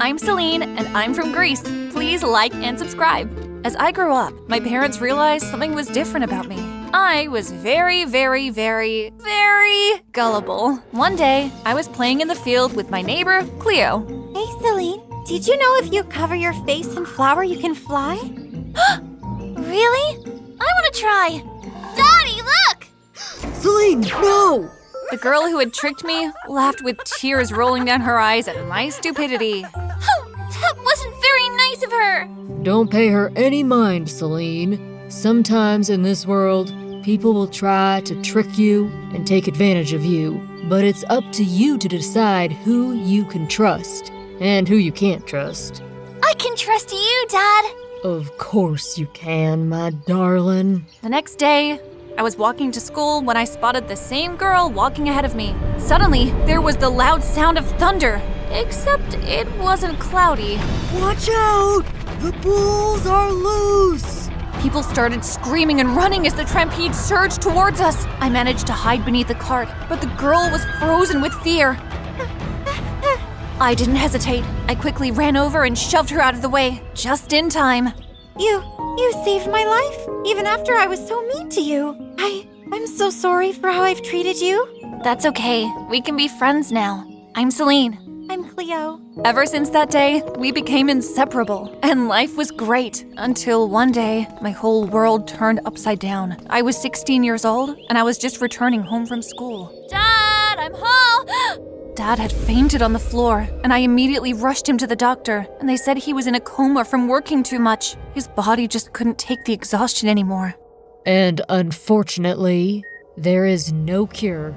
I'm Celine, and I'm from Greece. Please like and subscribe. As I grew up, my parents realized something was different about me. I was very, very, very, very gullible. One day, I was playing in the field with my neighbor, Cleo. Hey, Celine, did you know if you cover your face in flour, you can fly? Really? I want to try. Daddy, look! Celine, no! The girl who had tricked me laughed with tears rolling down her eyes at my stupidity. That wasn't very nice of her. Don't pay her any mind, Celine. Sometimes in this world, people will try to trick you and take advantage of you. But it's up to you to decide who you can trust and who you can't trust. I can trust you, Dad. Of course you can, my darling. The next day, I was walking to school when I spotted the same girl walking ahead of me. Suddenly, there was the loud sound of thunder, except it wasn't cloudy. Watch out! The bulls are loose! People started screaming and running as the trampede surged towards us. I managed to hide beneath the cart, but the girl was frozen with fear. I didn't hesitate. I quickly ran over and shoved her out of the way, just in time. You saved my life, even after I was so mean to you. I'm so sorry for how I've treated you. That's okay. We can be friends now. I'm Celine. I'm Cleo. Ever since that day, we became inseparable, and life was great. Until one day, my whole world turned upside down. I was 16 years old, and I was just returning home from school. Dad, I'm home! Dad had fainted on the floor, and I immediately rushed him to the doctor, and they said he was in a coma from working too much. His body just couldn't take the exhaustion anymore. And unfortunately, there is no cure.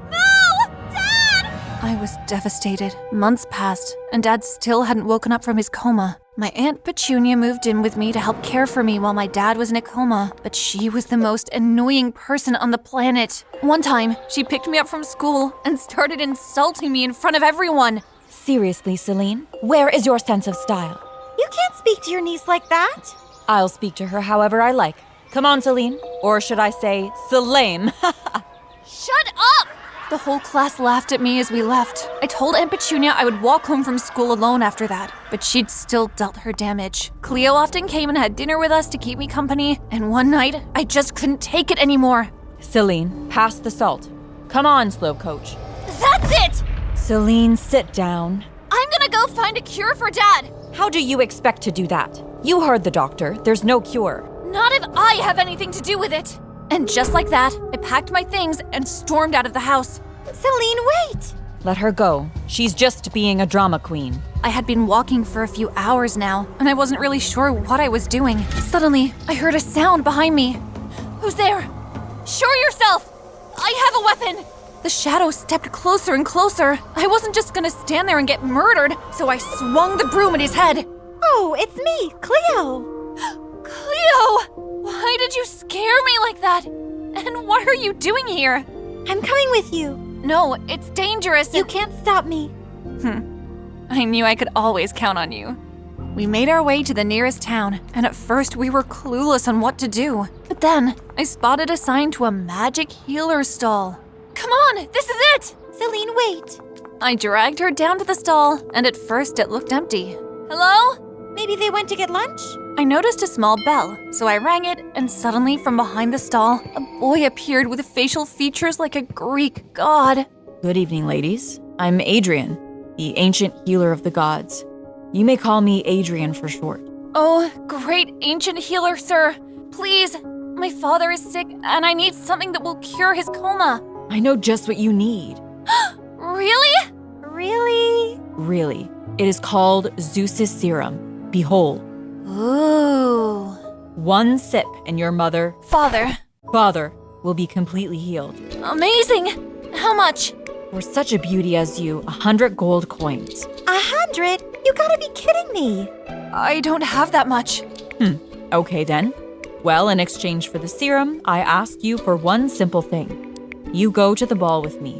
No! Dad! I was devastated. Months passed, and Dad still hadn't woken up from his coma. My Aunt Petunia moved in with me to help care for me while my dad was in a coma, but she was the most annoying person on the planet. One time, she picked me up from school and started insulting me in front of everyone. Seriously, Celine, where is your sense of style? You can't speak to your niece like that. I'll speak to her however I like. Come on, Celine. Or should I say, Celine? Shut up! The whole class laughed at me as we left. I told Aunt Petunia I would walk home from school alone after that, but she'd still dealt her damage. Cleo often came and had dinner with us to keep me company, and one night, I just couldn't take it anymore. Celine, pass the salt. Come on, slow coach. That's it! Celine, sit down. I'm gonna go find a cure for Dad. How do you expect to do that? You heard the doctor. There's no cure. Not if I have anything to do with it. And just like that, I packed my things and stormed out of the house. Celine, wait! Let her go. She's just being a drama queen. I had been walking for a few hours now, and I wasn't really sure what I was doing. Suddenly, I heard a sound behind me. Who's there? Show yourself! I have a weapon! The shadow stepped closer and closer. I wasn't just gonna stand there and get murdered, so I swung the broom at his head. Oh, it's me, Cleo! Cleo! Why did you scare me like that? And what are you doing here? I'm coming with you. No, it's dangerous. You can't stop me. I knew I could always count on you. We made our way to the nearest town, and at first we were clueless on what to do. But then, I spotted a sign to a magic healer stall. Come on, this is it! Celine, wait. I dragged her down to the stall, and at first it looked empty. Hello? Maybe they went to get lunch? I noticed a small bell, so I rang it, and suddenly from behind the stall, a boy appeared with facial features like a Greek god. Good evening, ladies. I'm Adrian, the ancient healer of the gods. You may call me Adrian for short. Oh, great ancient healer, sir. Please, my father is sick, and I need something that will cure his coma. I know just what you need. Really? Really? Really. It is called Zeus's serum. Behold. Ooh. One sip and your Father. father will be completely healed. Amazing. How much? For such a beauty as you, 100 gold coins. 100? You gotta be kidding me. I don't have that much. Okay then. Well, in exchange for the serum, I ask you for one simple thing. You go to the ball with me.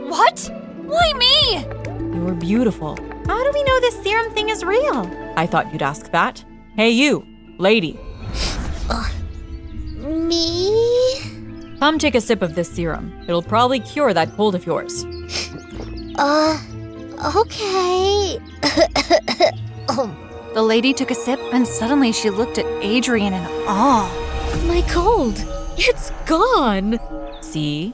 What? Why me? You're beautiful. How do we know this serum thing is real? I thought you'd ask that. Hey you, lady. Me? Come take a sip of this serum. It'll probably cure that cold of yours. Okay. The lady took a sip, and suddenly she looked at Adrian in awe. My cold, it's gone. See?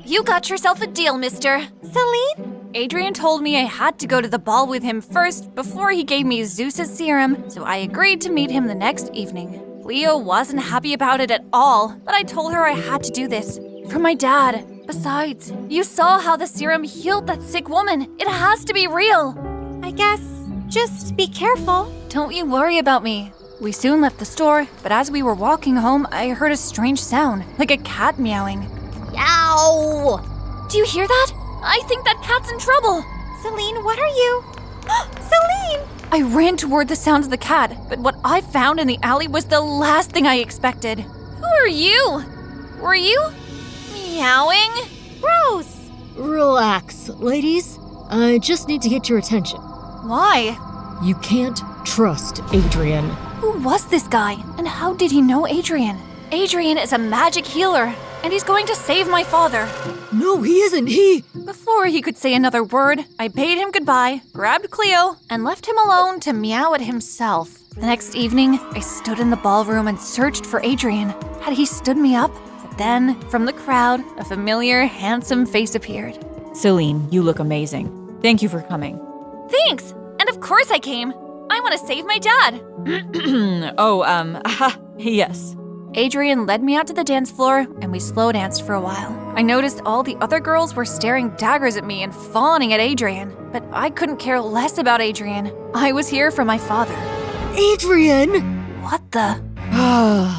You got yourself a deal, mister. Celine? Adrian told me I had to go to the ball with him first before he gave me Zeus's serum, so I agreed to meet him the next evening. Leo wasn't happy about it at all, but I told her I had to do this. For my dad. Besides, you saw how the serum healed that sick woman. It has to be real. I guess just be careful. Don't you worry about me. We soon left the store, but as we were walking home, I heard a strange sound, like a cat meowing. Yow! Do you hear that? I think that cat's in trouble. Celine, what are you? Celine! I ran toward the sound of the cat, but what I found in the alley was the last thing I expected. Who are you? Were you meowing? Gross! Relax, ladies. I just need to get your attention. Why? You can't trust Adrian. Who was this guy, and how did he know Adrian? Adrian is a magic healer, and he's going to save my father. No, he isn't. Before he could say another word, I bade him goodbye, grabbed Cleo, and left him alone to meow at himself. The next evening, I stood in the ballroom and searched for Adrian. Had he stood me up? But then, from the crowd, a familiar, handsome face appeared. Celine, you look amazing. Thank you for coming. Thanks! And of course I came. I want to save my dad. Yes. Adrian led me out to the dance floor, and we slow danced for a while. I noticed all the other girls were staring daggers at me and fawning at Adrian, but I couldn't care less about Adrian. I was here for my father. Adrian! What the?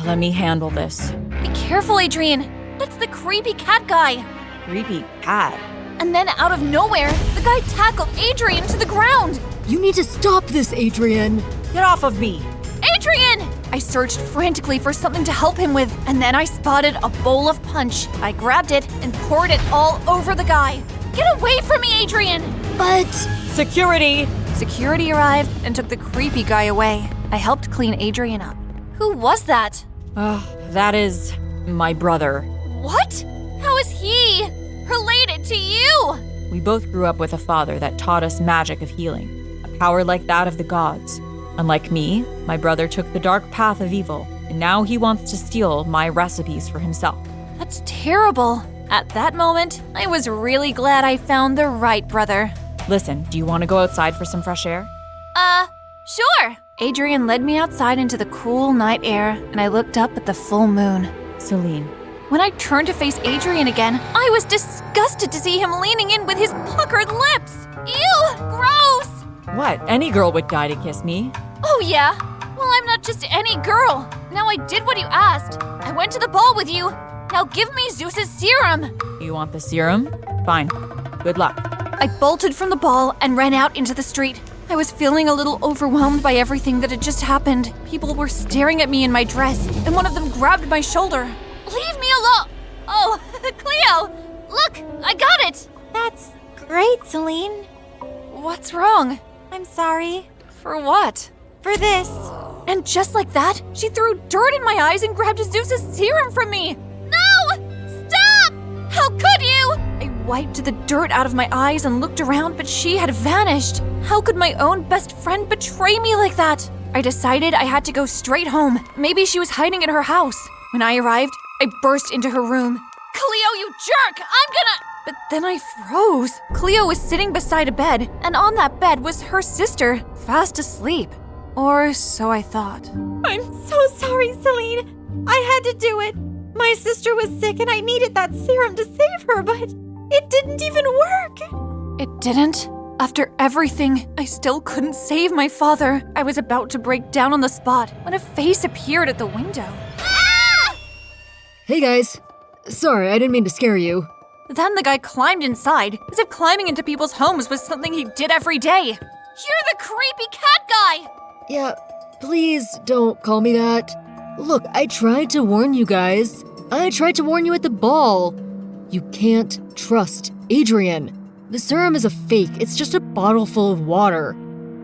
Let me handle this. Be careful, Adrian. That's the creepy cat guy. Creepy cat. And then out of nowhere, the guy tackled Adrian to the ground. You need to stop this, Adrian. Get off of me. Adrian! I searched frantically for something to help him with, and then I spotted a bowl of punch. I grabbed it and poured it all over the guy. Get away from me, Adrian! But... Security! Security arrived and took the creepy guy away. I helped clean Adrian up. Who was that? That is my brother. What? How is he related to you? We both grew up with a father that taught us magic of healing, a power like that of the gods. Unlike me, my brother took the dark path of evil, and now he wants to steal my recipes for himself. That's terrible. At that moment, I was really glad I found the right brother. Listen, do you want to go outside for some fresh air? Sure. Adrian led me outside into the cool night air, and I looked up at the full moon. Celine. When I turned to face Adrian again, I was disgusted to see him leaning in with his puckered lips. Ew, gross! What? Any girl would die to kiss me. Oh yeah? Well, I'm not just any girl. Now I did what you asked. I went to the ball with you. Now give me Zeus's serum. You want the serum? Fine. Good luck. I bolted from the ball and ran out into the street. I was feeling a little overwhelmed by everything that had just happened. People were staring at me in my dress, and one of them grabbed my shoulder. Leave me alone! Oh, Cleo! Look, I got it! That's great, Celine. What's wrong? I'm sorry. For what? For this. And just like that, she threw dirt in my eyes and grabbed Zeus's serum from me. No! Stop! How could you? I wiped the dirt out of my eyes and looked around, but she had vanished. How could my own best friend betray me like that? I decided I had to go straight home. Maybe she was hiding in her house. When I arrived, I burst into her room. Cleo, you jerk! I'm gonna... But then I froze. Cleo was sitting beside a bed, and on that bed was her sister, fast asleep. Or so I thought. I'm so sorry, Celine. I had to do it. My sister was sick and I needed that serum to save her, but it didn't even work. It didn't? After everything, I still couldn't save my father. I was about to break down on the spot when a face appeared at the window. Ah! Hey guys. Sorry, I didn't mean to scare you. Then the guy climbed inside, as if climbing into people's homes was something he did every day. You're the creepy cat guy! Yeah, please don't call me that. Look, I tried to warn you guys. I tried to warn you at the ball. You can't trust Adrian. The serum is a fake. It's just a bottle full of water.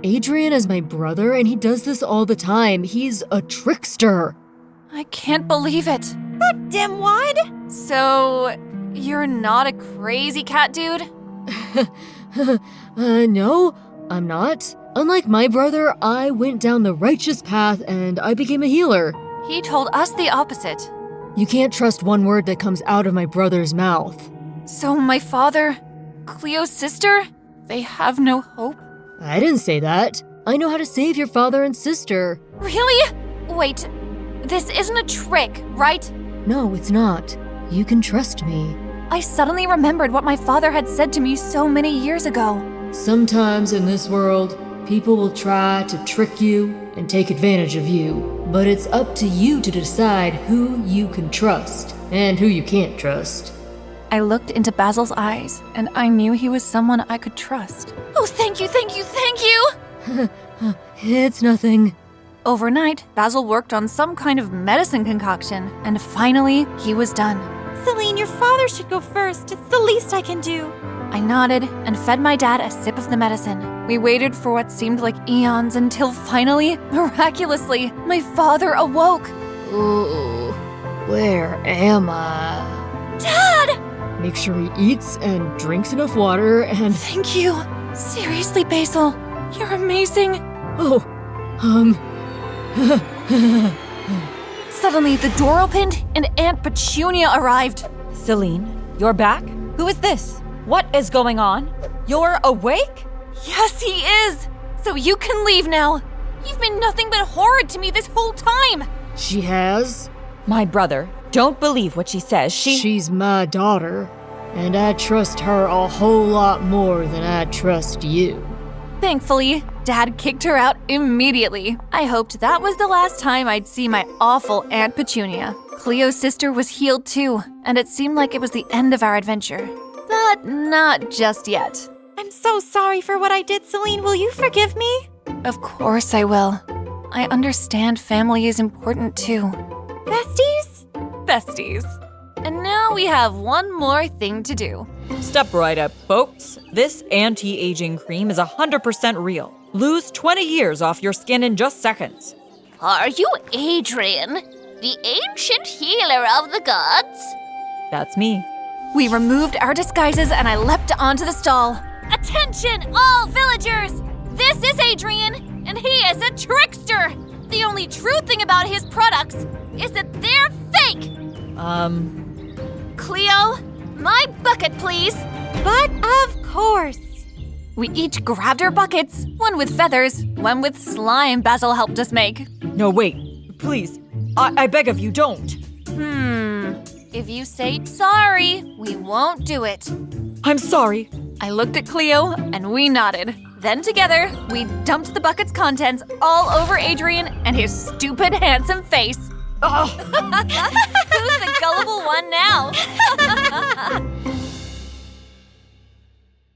Adrian is my brother, and he does this all the time. He's a trickster. I can't believe it. That dimwad! So, you're not a crazy cat dude? No, I'm not. Unlike my brother, I went down the righteous path and I became a healer. He told us the opposite. You can't trust one word that comes out of my brother's mouth. So my father, Cleo's sister, they have no hope? I didn't say that. I know how to save your father and sister. Really? Wait, this isn't a trick, right? No, it's not. You can trust me. I suddenly remembered what my father had said to me so many years ago. Sometimes in this world, people will try to trick you and take advantage of you. But it's up to you to decide who you can trust and who you can't trust. I looked into Basil's eyes, and I knew he was someone I could trust. Oh, thank you, thank you, thank you! It's nothing. Overnight, Basil worked on some kind of medicine concoction, and finally, he was done. Celine, your father should go first. It's the least I can do. I nodded and fed my dad a sip of the medicine. We waited for what seemed like eons until finally, miraculously, my father awoke. Ooh, where am I? Dad! Make sure he eats and drinks enough water and... Thank you. Seriously, Basil, you're amazing. Oh, Suddenly, the door opened and Aunt Petunia arrived. Celine, you're back? Who is this? What is going on? You're awake? Yes, he is. So you can leave now. You've been nothing but horrid to me this whole time. She has? My brother, don't believe what she says. She's my daughter, and I trust her a whole lot more than I trust you. Thankfully, Dad kicked her out immediately. I hoped that was the last time I'd see my awful Aunt Petunia. Cleo's sister was healed too, and it seemed like it was the end of our adventure. But not just yet. I'm so sorry for what I did, Celine. Will you forgive me? Of course I will. I understand family is important too. Besties? Besties. And now we have one more thing to do. Step right up, folks. This anti-aging cream is 100% real. Lose 20 years off your skin in just seconds. Are you Adrian, the ancient healer of the gods? That's me. We removed our disguises and I leapt onto the stall. Attention, all villagers! This is Adrian, and he is a trickster! The only true thing about his products is that they're fake! Cleo, my bucket, please! But of course. We each grabbed our buckets, one with feathers, one with slime Basil helped us make. No, wait. Please. I beg of you, don't. If you say sorry, we won't do it. I'm sorry. I looked at Cleo and we nodded. Then together, we dumped the bucket's contents all over Adrian and his stupid, handsome face. Oh. Who's the gullible one now?